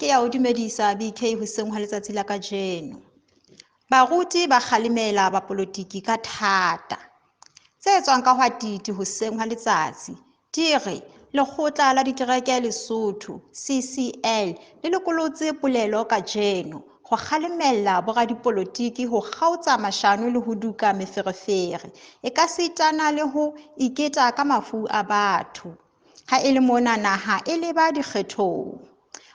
ke ya o dumedisa BK hoseng ha letsatsi la kajeno. Baruti ba kgalemela bapolotiki ka thata. Tse tswang ka hwa titi hoseng ha letsatsi di re Lekgotla la Dikereke Lesotho CCL le lokolotse polelo kajeno ho kgalemella boradipolotiki ho kgaotsa mashano le ho duka meferefere e ka sitana le ho iketa ka mafu a batho ha e le mona naha e leba dikgethong.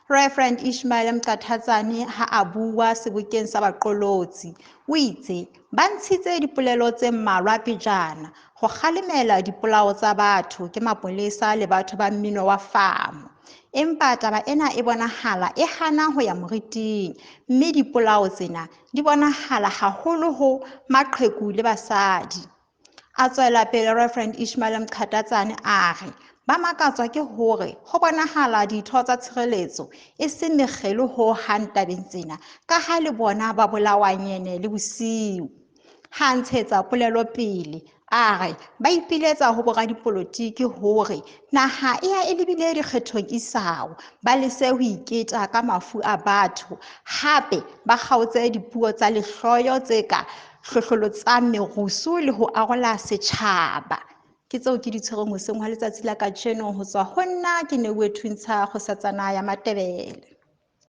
Reverend Ishmael Mqathatsane ha a bua sebokeng sa baqolotsi o itse ba ntshitse dipolelo tse mmalwa pejana ho kgalemela dipolao tsa batho ke mapolesa le batho ba mmino wa famo, empa taba ena e bonahala e hana ho ya moriting, mme dipolao tsena di bonahala haholo ho maqheku le basadi. A tswela pele Reverend Ishmael Mqathatsane a re ba makatswa ke hore ho bonahala ditho tsa tshireletso e se mekgelo ho hang tabeng tsena ka ha le bona ba bolawa nyene le bosiu. Ha ntshetsa polelo pele a re ba ipiletsa ho boradipolotiki hore naha e ya e lebile dikgethong isao ba lese ho iketa ka mafu a batho hape ba kgaotse dipuo tsa lehloyo tse ka hlohlolotsang merusu le ho arola setjhaba. Ke tseo ke di tshwereng hoseng ha letsatsi la kajeno ho tswa ho nna ke Neuwe Thuntsa Kgosatsana ya Matebele.